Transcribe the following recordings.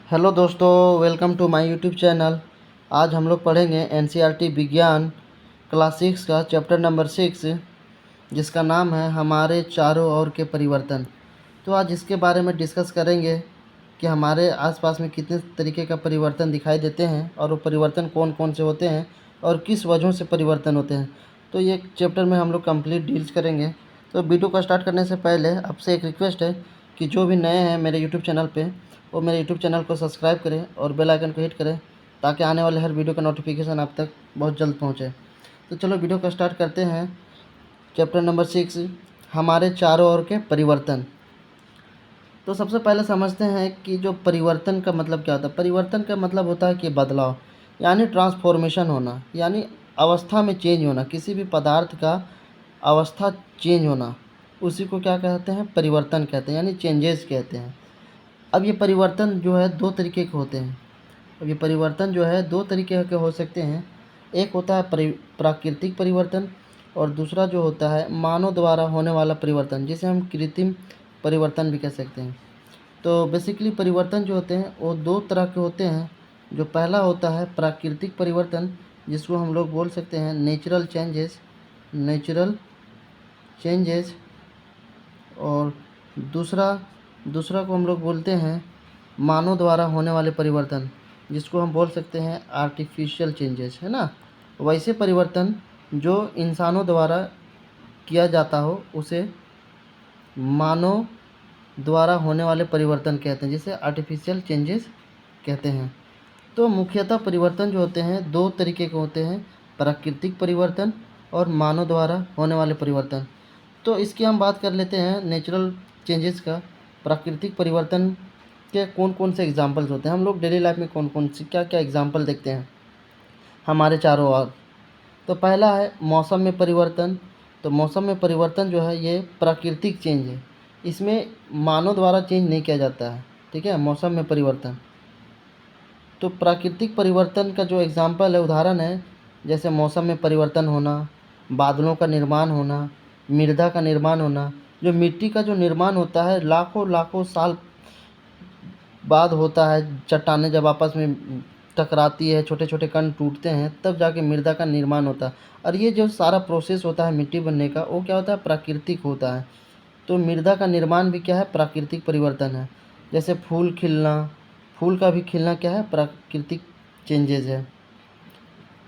Hello दोस्तों, welcome to my YouTube channel. आज हम लोग पढ़ेंगे एनसीईआरटी विज्ञान क्लास 6 का चैप्टर नंबर 6, जिसका नाम है हमारे चारों ओर के परिवर्तन। तो आज इसके बारे में डिस्कस करेंगे कि हमारे आसपास में कितने तरीके का परिवर्तन दिखाई देते हैं और वो परिवर्तन कौन कौन से होते हैं और किस वजहों से परिवर्तन होते हैं। तो ये चैप्टर में हम लोग कंप्लीट डील्स करेंगे। तो वीडियो को स्टार्ट करने से पहले आपसे एक रिक्वेस्ट है कि जो भी नए हैं मेरे यूट्यूब चैनल पे, वो मेरे यूट्यूब चैनल को सब्सक्राइब करें और बेल आइकन को हिट करें, ताकि आने वाले हर वीडियो का नोटिफिकेशन आप तक बहुत जल्द पहुंचे। तो चलो वीडियो को स्टार्ट करते हैं। चैप्टर नंबर 6, हमारे चारों ओर के परिवर्तन। तो सबसे पहले समझते हैं कि जो परिवर्तन का मतलब क्या होता है। परिवर्तन का मतलब होता है कि बदलाव, यानी ट्रांसफॉर्मेशन होना, यानी अवस्था में चेंज होना। किसी भी पदार्थ का अवस्था चेंज होना, उसी को क्या कहते हैं? परिवर्तन कहते हैं, यानी चेंजेस कहते हैं। अब ये परिवर्तन जो है दो तरीके के होते हैं। अब ये परिवर्तन जो है दो तरीके के हो सकते हैं। एक होता है प्राकृतिक परिवर्तन, और दूसरा जो होता है मानव द्वारा होने वाला परिवर्तन, जिसे हम कृत्रिम परिवर्तन भी कह सकते हैं। तो बेसिकली परिवर्तन जो होते हैं वो दो तरह के होते हैं। जो पहला होता है प्राकृतिक परिवर्तन, जिसको हम लोग बोल सकते हैं नेचुरल चेंजेस। और दूसरा दूसरा को हम लोग बोलते हैं मानव द्वारा होने वाले परिवर्तन, जिसको हम बोल सकते हैं आर्टिफिशियल चेंजेस, है ना। वैसे परिवर्तन जो इंसानों द्वारा किया जाता हो, उसे मानव द्वारा होने वाले परिवर्तन कहते हैं, जिसे आर्टिफिशियल चेंजेस कहते हैं। तो मुख्यतः परिवर्तन जो होते हैं दो तरीके के होते हैं, प्राकृतिक परिवर्तन और मानव द्वारा होने वाले परिवर्तन। तो इसकी हम बात कर लेते हैं नेचुरल चेंजेस का। प्राकृतिक परिवर्तन के कौन कौन से एग्जाम्पल्स होते हैं, हम लोग डेली लाइफ में कौन कौन सी क्या क्या एग्जाम्पल देखते हैं हमारे चारों ओर। तो पहला है मौसम में परिवर्तन। तो मौसम में परिवर्तन जो है ये प्राकृतिक चेंज है, इसमें मानव द्वारा चेंज नहीं किया जाता है, ठीक है। मौसम में परिवर्तन, तो प्राकृतिक परिवर्तन का जो एग्जाम्पल है, उदाहरण है, जैसे मौसम में परिवर्तन होना, बादलों का निर्माण होना, मृदा का निर्माण होना। जो मिट्टी का जो निर्माण होता है लाखों लाखों साल बाद होता है। चट्टानें जब आपस में टकराती है, छोटे छोटे कण टूटते हैं, तब जाके मृदा का निर्माण होता है। और ये जो सारा प्रोसेस होता है मिट्टी बनने का, वो क्या होता है? प्राकृतिक होता है। तो मृदा का निर्माण भी क्या है? प्राकृतिक परिवर्तन है। जैसे फूल खिलना, फूल का भी खिलना क्या है? प्राकृतिक चेंजेस है।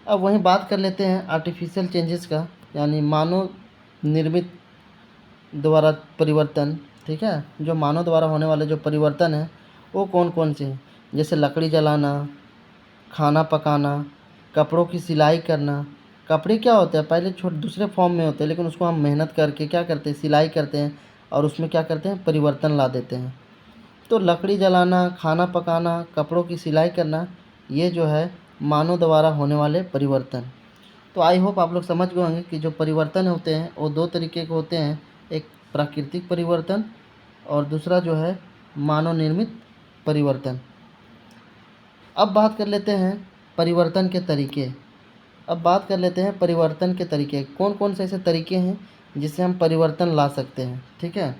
अब वहीं बात कर लेते हैं आर्टिफिशियल चेंजेस का, यानी मानव निर्मित द्वारा परिवर्तन, ठीक है। जो मानव द्वारा होने वाले जो परिवर्तन है वो कौन कौन से हैं? जैसे लकड़ी जलाना, खाना पकाना, कपड़ों की सिलाई करना। कपड़े क्या होते हैं? पहले छोटे दूसरे फॉर्म में होते हैं, लेकिन उसको हम मेहनत करके क्या करते हैं? सिलाई करते हैं, और उसमें क्या करते हैं? परिवर्तन ला देते हैं। तो लकड़ी जलाना, खाना पकाना, कपड़ों की सिलाई करना, ये जो है मानव द्वारा होने वाले परिवर्तन। तो आई होप आप लोग समझ गए होंगे कि जो परिवर्तन होते हैं वो दो तरीके के होते हैं। एक प्राकृतिक परिवर्तन, और दूसरा जो है मानव निर्मित परिवर्तन। अब बात कर लेते हैं परिवर्तन के तरीके। अब बात कर लेते हैं परिवर्तन के तरीके, कौन कौन से ऐसे तरीके हैं जिससे हम परिवर्तन ला सकते हैं, ठीक है।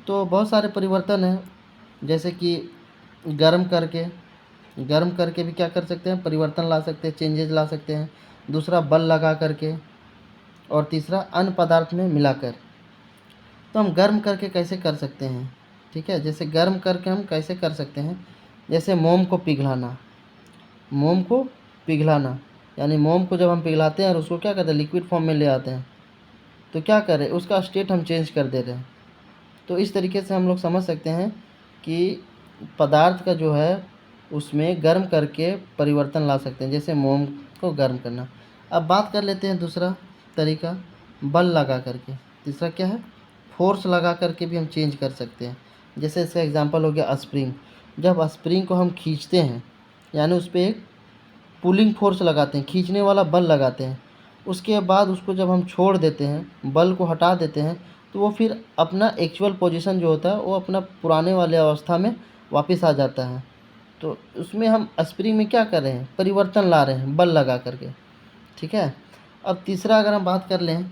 तो बहुत सारे परिवर्तन हैं, जैसे कि गर्म करके गर्म करके भी क्या कर सकते हैं? परिवर्तन ला सकते हैं, चेंजेस ला सकते हैं। दूसरा बल लगा करके, और तीसरा अन्य पदार्थ में मिलाकर। तो हम गर्म करके कैसे कर सकते हैं, ठीक है। जैसे गर्म करके हम कैसे कर सकते हैं, जैसे मोम को पिघलाना, यानी मोम को जब हम पिघलाते हैं और उसको क्या करते हैं? लिक्विड फॉर्म में ले आते हैं, तो क्या कर रहे हैं? उसका स्टेट हम चेंज कर दे रहे हैं। तो इस तरीके से हम लोग समझ सकते हैं कि पदार्थ का जो है उसमें गर्म करके परिवर्तन ला सकते हैं, जैसे मोम को गर्म करना। अब बात कर लेते हैं दूसरा तरीका, बल लगा करके। तीसरा क्या है? फोर्स लगा करके भी हम चेंज कर सकते हैं। जैसे इसका एग्जांपल हो गया स्प्रिंग। जब स्प्रिंग को हम खींचते हैं, यानी उस पर एक पुलिंग फोर्स लगाते हैं, खींचने वाला बल लगाते हैं। उसके बाद उसको जब हम छोड़ देते हैं, बल को हटा देते हैं, तो वो फिर अपना एक्चुअल पोजीशन जो होता है वो अपना पुराने वाले अवस्था में वापस आ जाता है। तो उसमें हम स्प्रिंग में क्या कर रहे हैं? परिवर्तन ला रहे हैं बल लगा करके, ठीक है। अब तीसरा अगर हम बात कर लें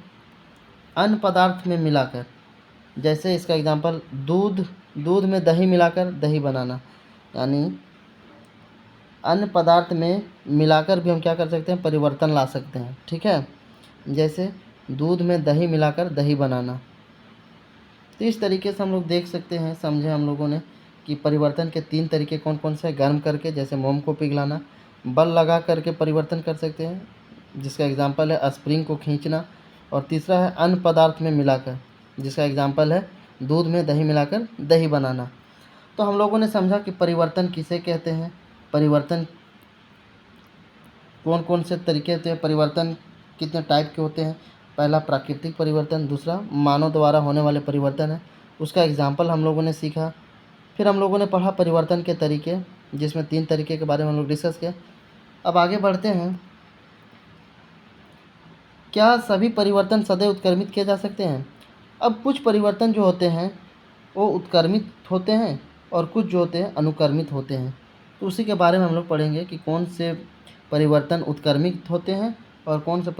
अन्य पदार्थ में मिलाकर, जैसे इसका एग्जांपल दूध में दही मिलाकर दही बनाना, यानी अन्य पदार्थ में मिलाकर भी हम क्या कर सकते हैं, परिवर्तन ला सकते हैं। ठीक है, जैसे दूध में दही मिलाकर दही बनाना। तो इस तरीके से हम लोग देख सकते हैं, समझे हम लोगों ने कि परिवर्तन के 3 तरीके कौन कौन से हैं। गर्म करके, जैसे मोम को पिघलाना, बल लगा करके परिवर्तन कर सकते हैं, जिसका एग्जाम्पल है स्प्रिंग को खींचना, और तीसरा है अन्य पदार्थ में मिलाकर, जिसका एग्जाम्पल है दूध में दही मिलाकर दही बनाना। तो हम लोगों ने समझा कि परिवर्तन किसे कहते हैं, परिवर्तन कौन कौन से तरीके होते हैं, परिवर्तन कितने टाइप के होते हैं। पहला प्राकृतिक परिवर्तन, दूसरा मानव द्वारा होने वाले परिवर्तन है, उसका एग्जाम्पल हम लोगों ने सीखा। फिर हम लोगों ने पढ़ा परिवर्तन के तरीके, जिसमें 3 तरीके के बारे में हम लोग डिस्कस किए। अब आगे बढ़ते हैं। क्या सभी परिवर्तन सदैव उत्क्रमित किए जा सकते हैं? अब कुछ परिवर्तन जो होते हैं वो उत्क्रमित होते हैं और कुछ जो होते हैं अनुक्रमित होते हैं। तो उसी के बारे में हम लोग पढ़ेंगे कि कौन से परिवर्तन उत्क्रमित होते हैं और कौन से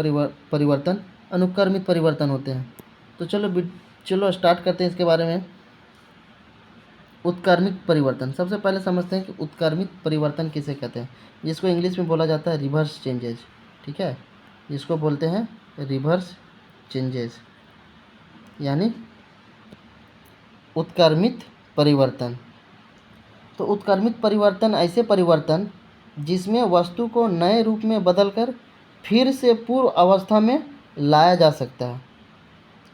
परिवर्तन अनुक्रमित परिवर्तन होते हैं। तो चलो स्टार्ट करते हैं इसके बारे में। उत्क्रमित परिवर्तन, सबसे पहले समझते हैं कि उत्क्रमित परिवर्तन किसे कहते हैं, जिसको इंग्लिश में बोला जाता है रिवर्स चेंजेज। ठीक है, जिसको बोलते हैं रिवर्स चेंजेस, यानी उत्क्रमित परिवर्तन। तो उत्क्रमित परिवर्तन ऐसे परिवर्तन जिसमें वस्तु को नए रूप में बदलकर फिर से पूर्व अवस्था में लाया जा सकता है,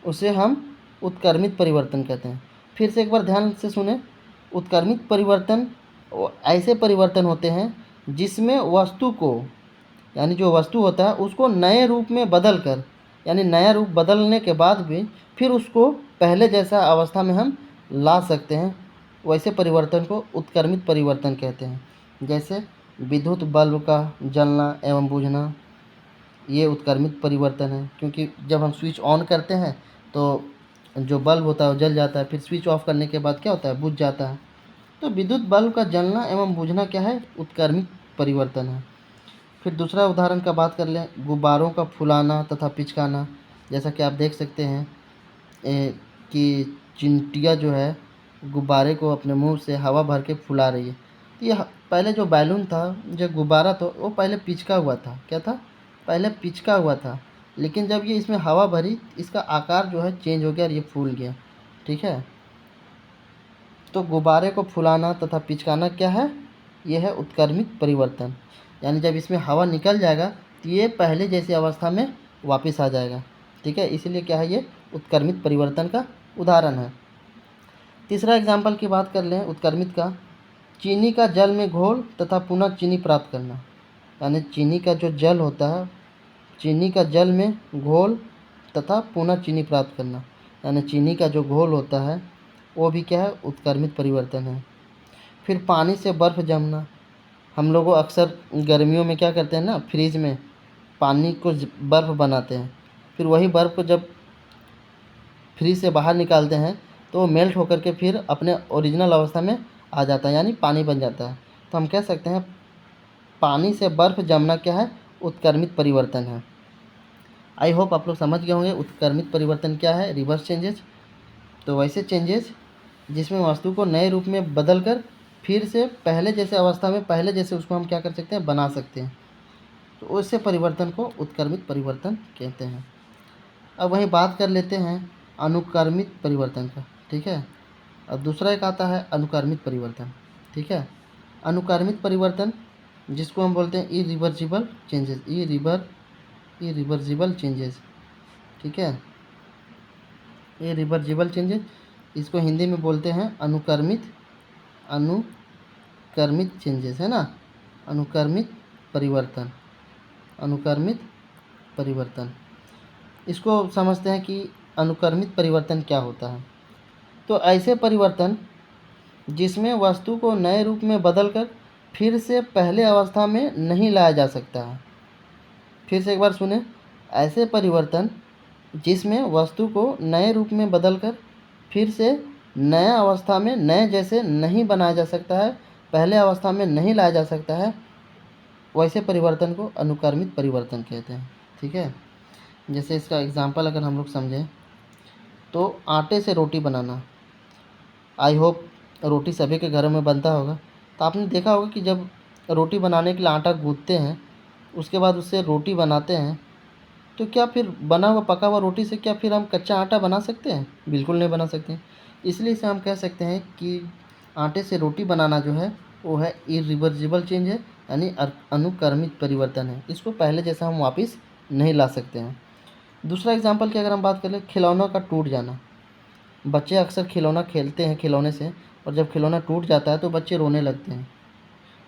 उसे हम उत्क्रमित परिवर्तन कहते हैं। फिर से एक बार ध्यान से सुने। उत्क्रमित परिवर्तन ऐसे परिवर्तन होते हैं जिसमें वस्तु को, यानी जो वस्तु होता है उसको नए रूप में बदल कर, यानी नया रूप बदलने के बाद भी फिर उसको पहले जैसा अवस्था में हम ला सकते हैं, वैसे परिवर्तन को उत्क्रमित परिवर्तन कहते हैं। जैसे विद्युत बल्ब का जलना एवं बुझना, ये उत्क्रमित परिवर्तन है, क्योंकि जब हम स्विच ऑन करते हैं तो जो बल्ब होता है वो जल जाता है, फिर स्विच ऑफ करने के बाद क्या होता है, बुझ जाता है। तो विद्युत बल्ब का जलना एवं बुझना क्या है, उत्क्रमित परिवर्तन है। फिर दूसरा उदाहरण का बात कर लें, गुब्बारों का फुलाना तथा पिचकाना। जैसा कि आप देख सकते हैं कि चिंटिया जो है गुब्बारे को अपने मुंह से हवा भर के फुला रही है। तो यह पहले जो बैलून था, जो गुब्बारा था, वो पहले पिचका हुआ था। क्या था, पहले पिचका हुआ था, लेकिन जब ये इसमें हवा भरी, इसका आकार जो है चेंज हो गया और ये फूल गया। ठीक है, तो गुब्बारे को फुलाना तथा पिचकाना क्या है, ये है उत्क्रमित परिवर्तन। यानी जब इसमें हवा निकल जाएगा तो ये पहले जैसी अवस्था में वापस आ जाएगा। ठीक है, इसीलिए क्या है, ये उत्क्रमित परिवर्तन का उदाहरण है। तीसरा एग्जाम्पल की बात कर लें उत्क्रमित का, चीनी का जल में घोल तथा पुनः चीनी प्राप्त करना। यानी चीनी का जो जल होता है, चीनी का जल में घोल तथा पुनः चीनी प्राप्त करना, यानी चीनी का जो घोल होता है वो भी क्या है, उत्क्रमित परिवर्तन है। फिर पानी से बर्फ़ जमना। हम लोग अक्सर गर्मियों में क्या करते हैं ना, फ्रिज में पानी को बर्फ़ बनाते हैं, फिर वही बर्फ़ को जब फ्रिज से बाहर निकालते हैं तो वो मेल्ट होकर के फिर अपने ओरिजिनल अवस्था में आ जाता है, यानी पानी बन जाता है। तो हम कह सकते हैं पानी से बर्फ़ जमना क्या है, उत्क्रमित परिवर्तन है। आई होप आप लोग समझ गए होंगे उत्क्रमित परिवर्तन क्या है, रिवर्स चेंजेस। तो वैसे चेंजेस जिसमें वस्तु को नए रूप में बदल कर फिर से पहले जैसे अवस्था में, पहले जैसे उसको हम क्या कर सकते हैं, बना सकते हैं। तो उससे परिवर्तन को उत्क्रमित परिवर्तन कहते हैं। अब वहीं बात कर लेते हैं अनुक्रमित परिवर्तन का। ठीक है, अब दूसरा एक आता है अनुक्रमित परिवर्तन। ठीक है, अनुक्रमित परिवर्तन जिसको हम बोलते हैं इरिवर्सिबल चेंजेस, इरिवर्सिबल चेंजेस। ठीक है, इरिवर्सिबल चेंजेस, इसको हिंदी में बोलते हैं अनुक्रमित चेंजेस, है ना, अनुक्रमित परिवर्तन, अनुक्रमित परिवर्तन। इसको समझते हैं कि अनुक्रमित परिवर्तन क्या होता है। तो ऐसे परिवर्तन जिसमें वस्तु को नए रूप में बदलकर फिर से पहले अवस्था में नहीं लाया जा सकता है। फिर से एक बार सुने, ऐसे परिवर्तन जिसमें वस्तु को नए रूप में बदलकर फिर से नया अवस्था में नए जैसे नहीं बनाया जा सकता है, पहले अवस्था में नहीं लाया जा सकता है, वैसे परिवर्तन को अनुक्रमित परिवर्तन कहते हैं। ठीक है, जैसे इसका एग्जांपल अगर हम लोग समझें तो आटे से रोटी बनाना। आई होप रोटी सभी के घरों में बनता होगा। तो आपने देखा होगा कि जब रोटी बनाने के लिए आटा गूँथते हैं, उसके बाद उससे रोटी बनाते हैं, तो क्या फिर बना हुआ पका हुआ रोटी से क्या फिर हम कच्चा आटा बना सकते हैं? बिल्कुल नहीं बना सकते। इसलिए इसे हम कह सकते हैं कि आटे से रोटी बनाना जो है वो है इरिवर्सिबल चेंज है, यानी अनुक्रमिक परिवर्तन है। इसको पहले जैसा हम वापस नहीं ला सकते हैं। दूसरा एग्जांपल की अगर हम बात करें, खिलौनों का टूट जाना। बच्चे अक्सर खिलौना खेलते हैं खिलौने से, और जब खिलौना टूट जाता है तो बच्चे रोने लगते हैं।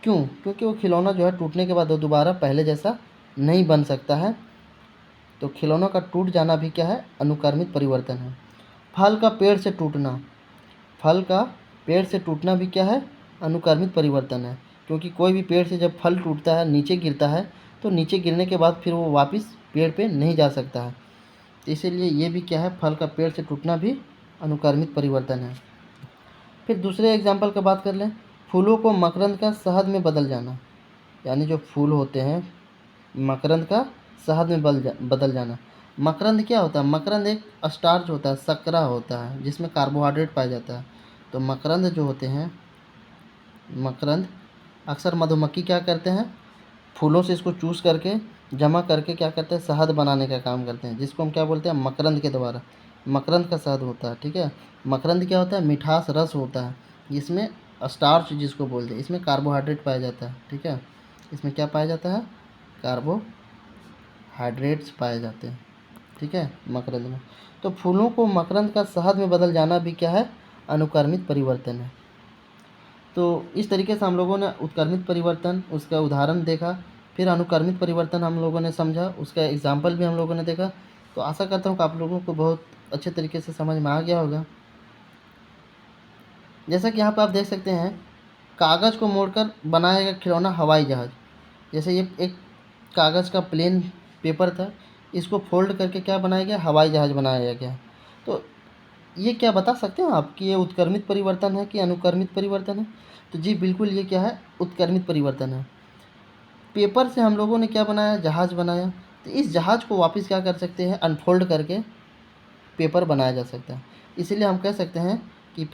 क्यों? क्योंकि वो खिलौना जो है टूटने के बाद वो दोबारा पहले जैसा नहीं बन सकता है। तो खिलौनों का टूट जाना भी क्या है? अनुक्रमिक परिवर्तन है। फल का पेड़ से टूटना। फल का पेड़ से टूटना भी क्या है? अनुक्रमिक परिवर्तन है। क्योंकि कोई भी पेड़ से जब फल टूटता है, नीचे गिरता है, तो नीचे गिरने के बाद फिर वो वापस पेड़ पे नहीं जा सकता है। तो इसीलिए ये भी क्या है? फल का पेड़ से टूटना भी अनुक्रमिक परिवर्तन है। फिर दूसरे एग्जाम्पल का बात कर लें, फूलों को मकरंद का शहद में बदल जाना। यानी जो फूल होते हैं, मकरंद का शहद में बदल जाना। मकरंद क्या होता है? मकरंद एक स्टार्च होता है, शर्करा होता है, जिसमें कार्बोहाइड्रेट पाया जाता है। तो मकरंद जो होते हैं, मकरंद अक्सर मधुमक्खी क्या करते हैं? फूलों से इसको चूस करके जमा करके क्या करते हैं? शहद बनाने का काम करते हैं, जिसको हम क्या बोलते हैं? मकरंद के द्वारा। मकरंद का शहद होता है, ठीक है। मकरंद क्या होता है? मिठास रस होता है, जिसमें स्टार्च जिसको बोलते हैं, इसमें कार्बोहाइड्रेट पाया जाता है, ठीक है। इसमें क्या पाया जाता है? कार्बोहाइड्रेट्स पाए जाते हैं, ठीक है, मकरंद में। तो फूलों को मकरंद का शहद में बदल जाना भी क्या है? अनुक्रमिक परिवर्तन है। तो इस तरीके से हम लोगों ने उत्क्रमित परिवर्तन, उसका उदाहरण देखा, फिर अनुक्रमित परिवर्तन हम लोगों ने समझा, उसका एग्जाम्पल भी हम लोगों ने देखा। तो आशा करता हूँ कि आप लोगों को बहुत अच्छे तरीके से समझ में आ गया होगा। जैसा कि यहाँ पर आप देख सकते हैं, कागज़ को मोड़कर बनाया गया खिलौना हवाई जहाज़। जैसे ये एक कागज़ का प्लेन पेपर था, इसको फोल्ड करके क्या बनाया गया? हवाई जहाज़ बनाया गया। तो ये क्या बता सकते हैं आप कि ये उत्क्रमित परिवर्तन है कि अनुक्रमित परिवर्तन है? तो जी बिल्कुल, ये क्या है? उत्क्रमित परिवर्तन है। पेपर से हम लोगों ने क्या बनाया? जहाज़ बनाया। तो इस जहाज़ को वापस क्या कर सकते हैं? अनफोल्ड करके पेपर बनाया जा सकता है। इसीलिए हम कह सकते हैं कि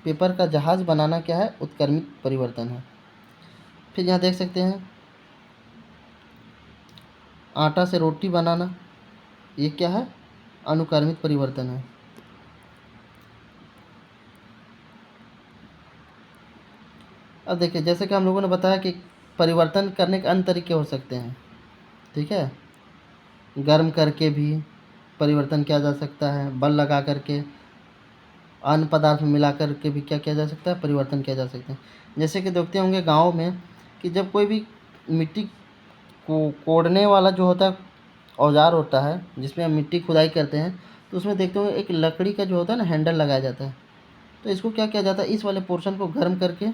पेपर का जहाज़ बनाना क्या है? उत्क्रमित परिवर्तन है। फिर यहाँ देख सकते हैं, आटा से रोटी बनाना, ये क्या है? अनुक्रमित परिवर्तन है। अब देखिए, जैसे कि हम लोगों ने बताया कि परिवर्तन करने के अन्य तरीके हो सकते हैं, ठीक है। गर्म करके भी परिवर्तन किया जा सकता है, बल लगा करके, अन्य पदार्थ में मिला करके भी क्या किया जा सकता है? परिवर्तन किया जा सकता है। जैसे कि देखते होंगे गाँव में कि जब कोई भी मिट्टी को कोड़ने वाला जो होता है औजार होता है, जिसमें हम मिट्टी खुदाई करते हैं, तो उसमें देखते होंगे एक लकड़ी का जो होता है ना, हैंडल लगाया जाता है। तो इसको क्या किया जाता है? इस वाले पोर्शन को गर्म करके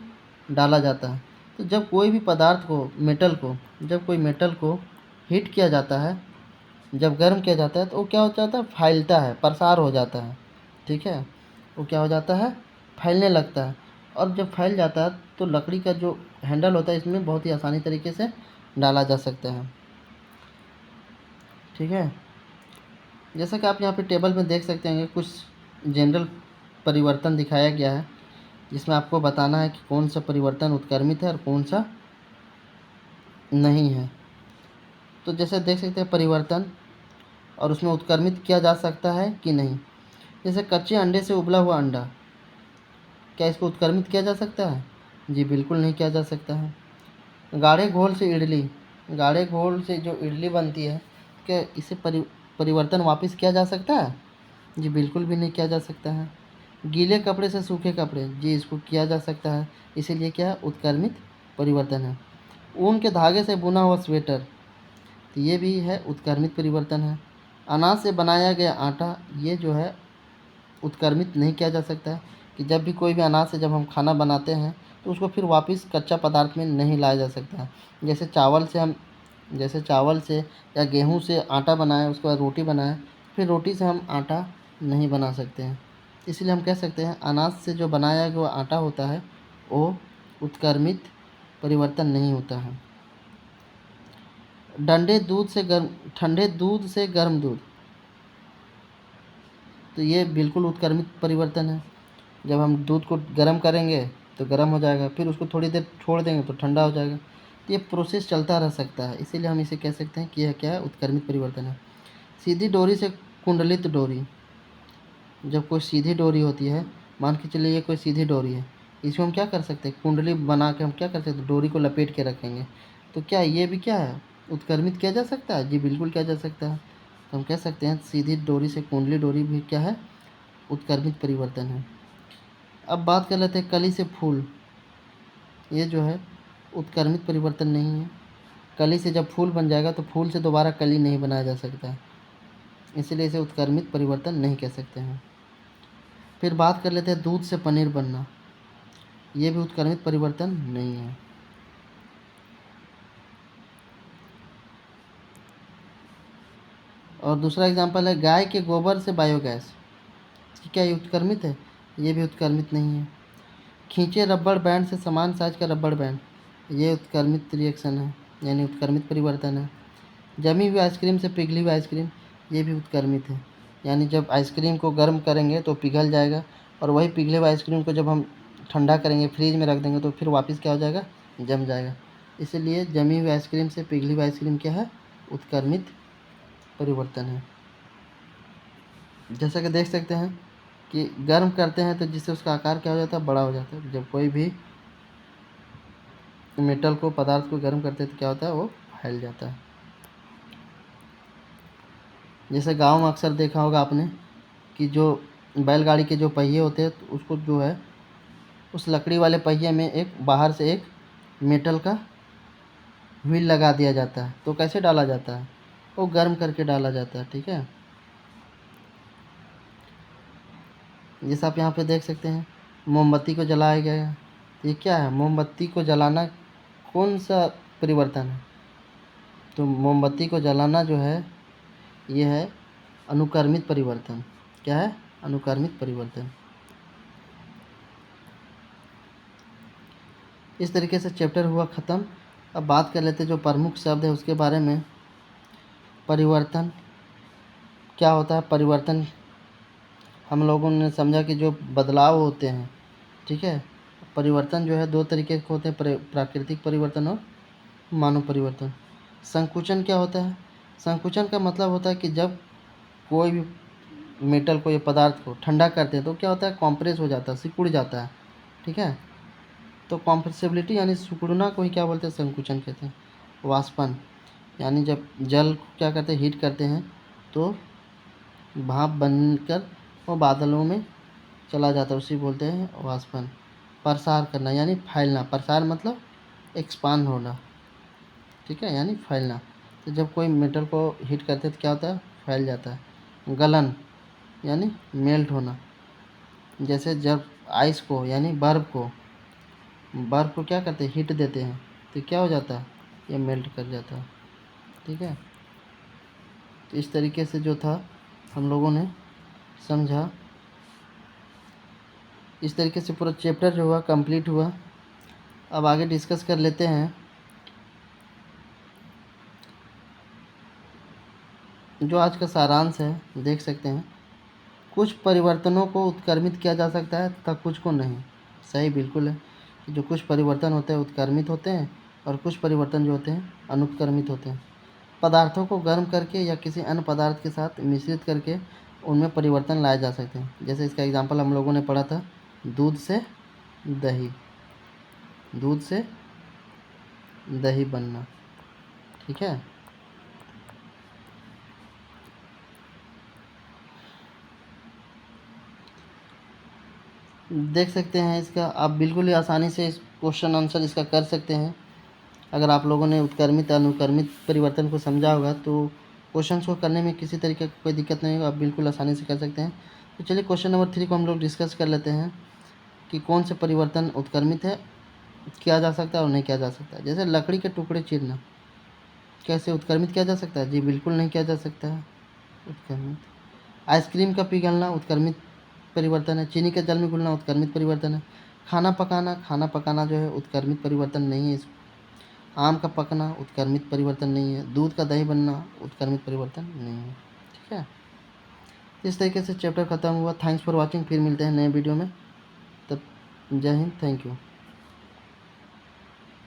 डाला जाता है। तो जब कोई भी पदार्थ को, जब कोई मेटल को हीट किया जाता है, जब गर्म किया जाता है, तो वो क्या हो जाता है? फैलता है, प्रसार हो जाता है, ठीक है। वो क्या हो जाता है? फैलने लगता है। और जब फैल जाता है तो लकड़ी का जो हैंडल होता है, इसमें बहुत ही आसानी तरीके से डाला जा सकता है, ठीक है। जैसा कि आप यहाँ पे टेबल में देख सकते हैं, कुछ जनरल परिवर्तन दिखाया गया है, जिसमें आपको बताना है कि कौन सा परिवर्तन उत्क्रमित है और कौन सा नहीं है। तो जैसे देख सकते हैं परिवर्तन, और उसमें उत्क्रमित किया जा सकता है कि नहीं। जैसे कच्चे अंडे से उबला हुआ अंडा, क्या इसको उत्क्रमित किया जा सकता है? जी बिल्कुल नहीं किया जा सकता है। गाढ़े घोल से इडली, गाढ़े घोल से जो इडली बनती है, क्या इसे परिवर्तन वापस किया जा सकता है? जी बिल्कुल भी नहीं किया जा सकता है। गीले कपड़े से सूखे कपड़े, जी इसको किया जा सकता है, इसीलिए क्या है? उत्क्रमित परिवर्तन है। ऊन के धागे से बुना हुआ स्वेटर, तो ये भी है उत्क्रमित परिवर्तन है। अनाज से बनाया गया आटा, ये जो है उत्क्रमित नहीं किया जा सकता है, कि जब भी कोई भी अनाज से जब हम खाना बनाते हैं तो उसको फिर वापस कच्चा पदार्थ में नहीं लाया जा सकता है। जैसे चावल से या गेहूँ से आटा बनाए, उसके बाद रोटी बनाए, फिर रोटी से हम आटा नहीं बना सकते हैं। इसलिए हम कह सकते हैं अनाज से जो बनाया गया आटा होता है वो उत्क्रमित परिवर्तन नहीं होता है। ठंडे दूध से गर्म दूध, तो ये बिल्कुल उत्क्रमित परिवर्तन है। जब हम दूध को गर्म करेंगे तो गर्म हो जाएगा, फिर उसको थोड़ी देर छोड़ देंगे तो ठंडा हो जाएगा। तो ये प्रोसेस चलता रह सकता है, इसीलिए हम इसे कह सकते हैं कि यह क्या है, उत्क्रमित परिवर्तन है। सीधी डोरी से कुंडलित डोरी, जब कोई सीधी डोरी होती है, मान के चलिए ये कोई सीधी डोरी है, इसमें हम क्या कर सकते हैं, कुंडली बना के हम क्या कर सकते हैं, डोरी को लपेट के रखेंगे। तो क्या ये भी क्या है, उत्क्रमित किया जा सकता है? जी बिल्कुल किया जा सकता है। तो हम कह सकते हैं सीधी डोरी से कुंडली डोरी भी क्या है, उत्क्रमित परिवर्तन है। अब बात कर लेते हैं कली से फूल। ये जो है उत्क्रमित परिवर्तन नहीं है। कली से जब फूल बन जाएगा तो फूल से दोबारा कली नहीं बनाया जा सकता है, इसलिए इसे उत्क्रमित परिवर्तन नहीं कह सकते हैं। फिर बात कर लेते हैं दूध से पनीर बनना। ये भी उत्क्रमित परिवर्तन नहीं है। और दूसरा एग्जांपल है गाय के गोबर से बायोगैस। क्या ये उत्क्रमित है? ये भी उत्क्रमित नहीं है। खींचे रबड़ बैंड से समान साइज का रबड़ बैंड, ये उत्क्रमित रिएक्शन है, यानी उत्क्रमित परिवर्तन है। जमी हुई आइसक्रीम से पिघली हुई आइसक्रीम, ये भी उत्क्रमित है, यानी जब आइसक्रीम को गर्म करेंगे तो पिघल जाएगा, और वही पिघले हुए आइसक्रीम को जब हम ठंडा करेंगे, फ्रीज में रख देंगे, तो फिर वापस क्या हो जाएगा, जम जाएगा। इसीलिए जमी हुई आइसक्रीम से पिघली हुई आइसक्रीम क्या है, उत्क्रमित परिवर्तन है। जैसा कि देख सकते हैं कि गर्म करते हैं तो जिससे उसका आकार क्या हो जाता है, बड़ा हो जाता है। जब कोई भी मेटल को, पदार्थ को गर्म करते हैं तो क्या होता है, वो फैल जाता है। जैसे गांव में अक्सर देखा होगा आपने कि जो बैलगाड़ी के जो पहिए होते हैं, तो उसको जो है, उस लकड़ी वाले पहिए में एक बाहर से एक मेटल का व्हील लगा दिया जाता है। तो कैसे डाला जाता है, वो गर्म करके डाला जाता है। ठीक है, जैसे आप यहाँ पे देख सकते हैं मोमबत्ती को जलाया गया है। ये क्या है, मोमबत्ती को जलाना कौन सा परिवर्तन है? तो मोमबत्ती को जलाना जो है, ये है अनुक्रमित परिवर्तन। क्या है, अनुक्रमित परिवर्तन। इस तरीके से चैप्टर हुआ ख़त्म। अब बात कर लेते हैं जो प्रमुख शब्द है उसके बारे में। परिवर्तन क्या होता है? परिवर्तन हम लोगों ने समझा कि जो बदलाव होते हैं, ठीक है। परिवर्तन जो है दो तरीके के होते हैं, प्राकृतिक परिवर्तन और मानव परिवर्तन। संकुचन क्या होता है? संकुचन का मतलब होता है कि जब कोई भी मेटल को या पदार्थ को ठंडा करते हैं तो क्या होता है, कॉम्प्रेस हो जाता है, सिकुड़ जाता है। ठीक है, तो कॉम्प्रेसिबिलिटी यानी सिकुड़ना को ही क्या बोलते हैं, संकुचन कहते हैं। वाष्पन यानी जब जल को क्या करते हैं, हीट करते हैं तो भाप बनकर वो बादलों में चला जाता है, उसी बोलते हैं वाष्पन। प्रसार करना यानी फैलना, प्रसार मतलब एक्सपांड होना, ठीक है, यानी फैलना। तो जब कोई मेटल को हीट करते हैं तो क्या होता है, फैल जाता है। गलन यानी मेल्ट होना, जैसे जब आइस को यानी बर्फ़ को क्या करते हैं, हीट देते हैं तो क्या हो जाता है, ये मेल्ट कर जाता है। ठीक है, तो इस तरीके से जो था हम लोगों ने समझा। इस तरीके से पूरा चैप्टर जो हुआ कंप्लीट हुआ। अब आगे डिस्कस कर लेते हैं जो आज का सारांश है। देख सकते हैं कुछ परिवर्तनों को उत्क्रमित किया जा सकता है तथा कुछ को नहीं। सही बिल्कुल है, जो कुछ परिवर्तन होते हैं उत्क्रमित होते हैं और कुछ परिवर्तन जो होते हैं अनुत्क्रमित होते हैं। पदार्थों को गर्म करके या किसी अन्य पदार्थ के साथ मिश्रित करके उनमें परिवर्तन लाए जा सकते हैं। जैसे इसका एग्जाम्पल हम लोगों ने पढ़ा था, दूध से दही, दूध से दही बनना। ठीक है, देख सकते हैं इसका आप बिल्कुल ही आसानी से इस क्वेश्चन आंसर इसका कर सकते हैं। अगर आप लोगों ने उत्क्रमित अनुक्रमित परिवर्तन को समझा होगा तो क्वेश्चंस को करने में किसी तरीके की कोई दिक्कत नहीं होगा, आप बिल्कुल आसानी से कर सकते हैं। तो चलिए क्वेश्चन नंबर 3 को हम लोग डिस्कस कर लेते हैं कि कौन से परिवर्तन उत्क्रमित है, किया जा सकता है और नहीं किया जा सकता है। जैसे लकड़ी के टुकड़े चीरना, कैसे उत्क्रमित किया जा सकता है? जी बिल्कुल नहीं किया जा सकता है उत्क्रमित। आइसक्रीम का पिघलना उत्क्रमित परिवर्तन है। चीनी के जल में घुलना उत्क्रमित परिवर्तन है। खाना पकाना जो है उत्क्रमित परिवर्तन नहीं है। आम का पकना उत्क्रमित परिवर्तन नहीं है। दूध का दही बनना उत्क्रमित परिवर्तन नहीं है। ठीक है, इस तरीके से चैप्टर ख़त्म हुआ। Thanks for watching. फिर मिलते हैं नए वीडियो में, तब जय हिंद, थैंक यू।